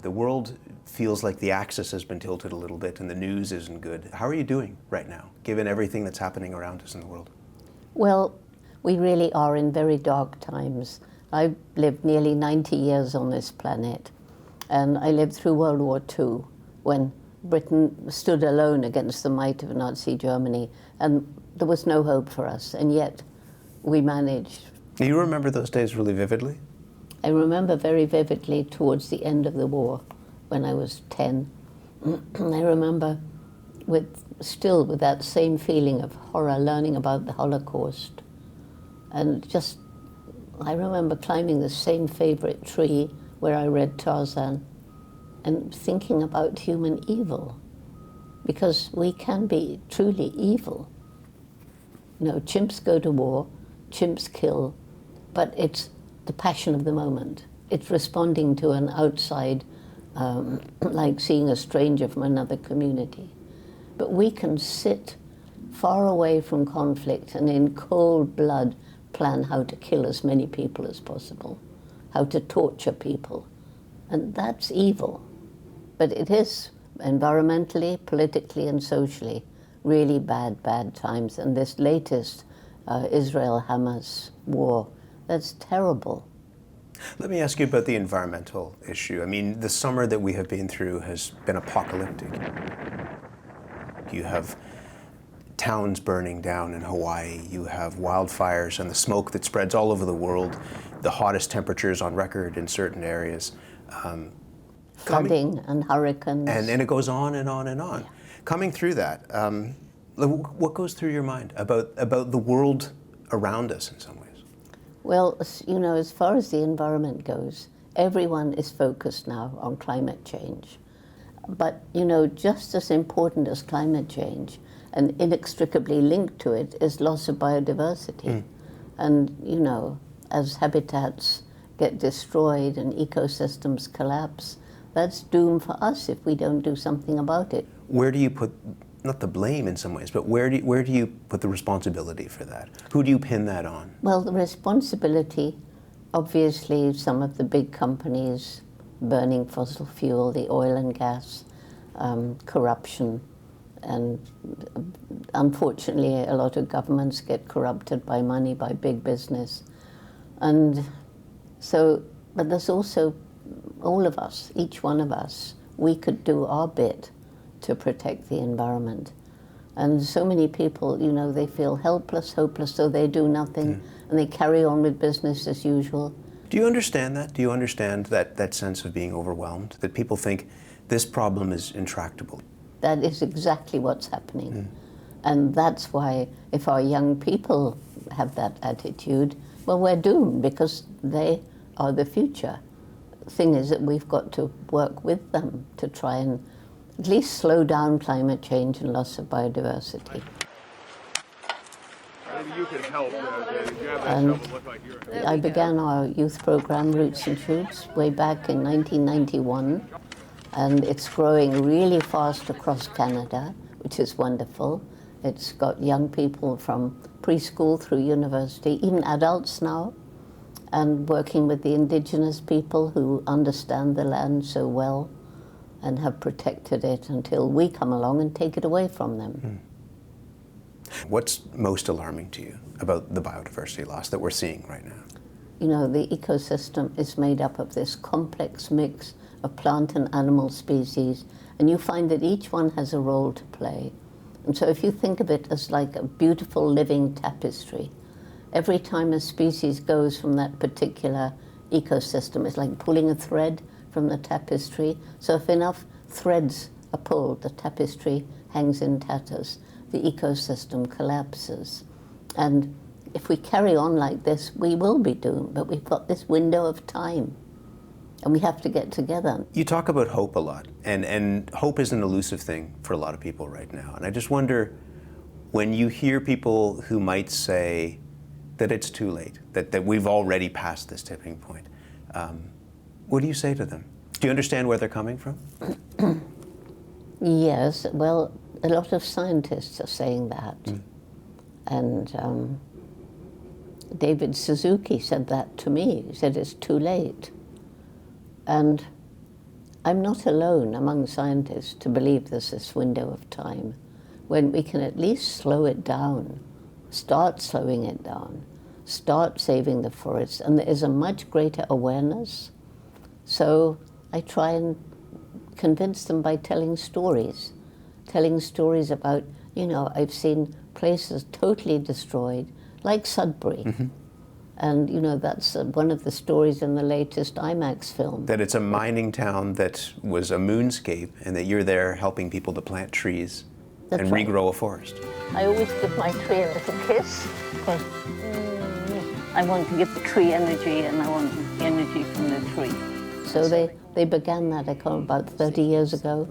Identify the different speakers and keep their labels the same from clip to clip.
Speaker 1: The world feels like the axis has been tilted a little bit and the news isn't good. How are you doing right now, given everything that's happening around us in the world?
Speaker 2: Well, we really are in very dark times. I've lived nearly 90 years on this planet, and I lived through World War II, when Britain stood alone against the might of Nazi Germany, and there was no hope for us, and yet we managed.
Speaker 1: Do you remember those days really vividly?
Speaker 2: I remember very vividly towards the end of the war, when I was 10. I remember still with that same feeling of horror, learning about the Holocaust. And I remember climbing the same favorite tree where I read Tarzan and thinking about human evil, because we can be truly evil. You know, chimps go to war, chimps kill, but it's the passion of the moment. It's responding to an outside, like seeing a stranger from another community. But we can sit far away from conflict and in cold blood plan how to kill as many people as possible, how to torture people. And that's evil. But it is environmentally, politically, and socially really bad times. And this latest Israel-Hamas war, that's terrible.
Speaker 1: Let me ask you about the environmental issue. I mean, the summer that we have been through has been apocalyptic. You have towns burning down in Hawaii, you have wildfires and the smoke that spreads all over the world, the hottest temperatures on record in certain areas.
Speaker 2: Flooding and hurricanes.
Speaker 1: And it goes on and on and on. Yeah. Coming through that, what goes through your mind about the world around us in some ways?
Speaker 2: Well, you know, as far as the environment goes, everyone is focused now on climate change. But, you know, just as important as climate change and inextricably linked to it is loss of biodiversity. And, you know, as habitats get destroyed and ecosystems collapse, that's doom for us if we don't do something about it.
Speaker 1: Where do you put, not the blame in some ways, but where do you put the responsibility for that? Who do you pin that on?
Speaker 2: Well, the responsibility, obviously, some of the big companies burning fossil fuel, the oil and gas, corruption, and unfortunately a lot of governments get corrupted by money, by big business. And so, but there's also all of us, each one of us, we could do our bit to protect the environment. And so many people, you know, they feel helpless, hopeless, so they do nothing, and they carry on with business as usual.
Speaker 1: Do you understand that? Do you understand that sense of being overwhelmed? That people think this problem is intractable?
Speaker 2: That is exactly what's happening. And that's why if our young people have that attitude, well, we're doomed, because they are the future. The thing is that we've got to work with them to try and at least slow down climate change and loss of biodiversity.
Speaker 3: Maybe you can help.
Speaker 2: And I began our youth program, Roots and Shoots, way back in 1991. And it's growing really fast across Canada, which is wonderful. It's got young people from preschool through university, even adults now, and working with the Indigenous people who understand the land so well and have protected it until we come along and take it away from them.
Speaker 1: What's most alarming to you about the biodiversity loss that we're seeing right now?
Speaker 2: You know, the ecosystem is made up of this complex mix of plant and animal species, and you find that each one has a role to play. And so if you think of it as like a beautiful living tapestry, every time a species goes from that particular ecosystem, it's like pulling a thread from the tapestry. So if enough threads are pulled, the tapestry hangs in tatters, the ecosystem collapses. And if we carry on like this, we will be doomed, but we've got this window of time. And we have to get together.
Speaker 1: You talk about hope a lot, and hope is an elusive thing for a lot of people right now. And I just wonder, when you hear people who might say that it's too late, that we've already passed this tipping point, what do you say to them? Do you understand where they're coming from?
Speaker 2: Yes, well, a lot of scientists are saying that. And David Suzuki said that to me. He said it's too late. And I'm not alone among scientists to believe there's this window of time when we can at least slow it down, start slowing it down, start saving the forests, and there is a much greater awareness. So I try and convince them by telling stories about, I've seen places totally destroyed, like Sudbury.
Speaker 1: Mm-hmm.
Speaker 2: And, that's one of the stories in the latest IMAX film.
Speaker 1: That it's a mining town that was a moonscape, and that you're there helping people to plant trees
Speaker 2: That's
Speaker 1: and
Speaker 2: right.
Speaker 1: regrow a forest.
Speaker 2: I always give my tree a little kiss, because I want to give the tree energy, and I want the energy from the tree. So they began that, about 30 years ago,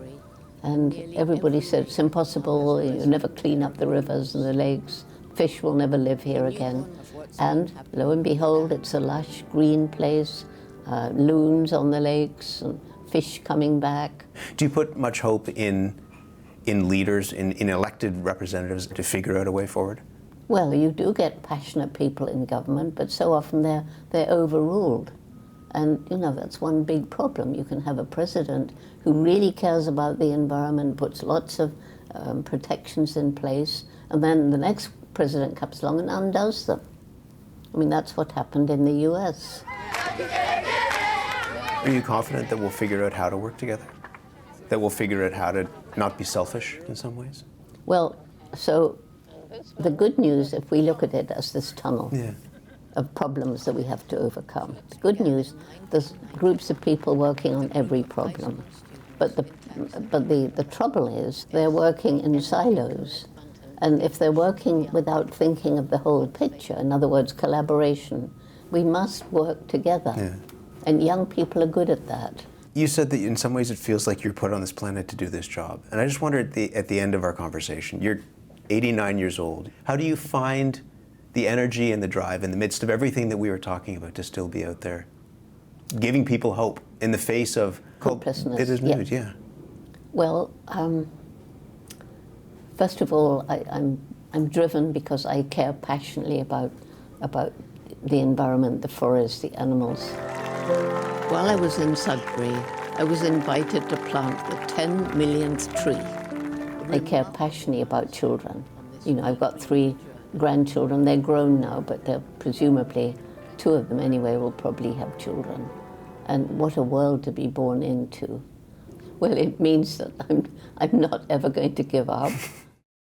Speaker 2: and everybody said it's impossible, you never clean up the rivers and the lakes, fish will never live here again. And lo and behold, it's a lush green place, loons on the lakes, and fish coming back.
Speaker 1: Do you put much hope in leaders, in elected representatives to figure out a way forward?
Speaker 2: Well, you do get passionate people in government, but so often they're overruled. And, that's one big problem. You can have a president who really cares about the environment, puts lots of protections in place, and then the next president comes along and undoes them. I mean, that's what happened in the US.
Speaker 1: Are you confident that we'll figure out how to work together? That we'll figure out how to not be selfish in some ways?
Speaker 2: Well, so the good news, if we look at it as this tunnel of problems that we have to overcome, the good news, there's groups of people working on every problem. But the trouble is they're working in silos. And if they're working without thinking of the whole picture, in other words, collaboration, we must work together.
Speaker 1: Yeah.
Speaker 2: And young people are good at that.
Speaker 1: You said that in some ways it feels like you're put on this planet to do this job. And I just wonder at the end of our conversation, you're 89 years old. How do you find the energy and the drive in the midst of everything that we were talking about to still be out there, giving people hope in the face of
Speaker 2: hopelessness?
Speaker 1: It is news, yeah.
Speaker 2: Well, first of all, I'm driven because I care passionately about the environment, the forest, the animals. While I was in Sudbury, I was invited to plant the 10 millionth tree. I care passionately about children. I've got 3 grandchildren. They're grown now, but they're presumably, 2 of them anyway, will probably have children. And what a world to be born into. Well, it means that I'm not ever going to give up.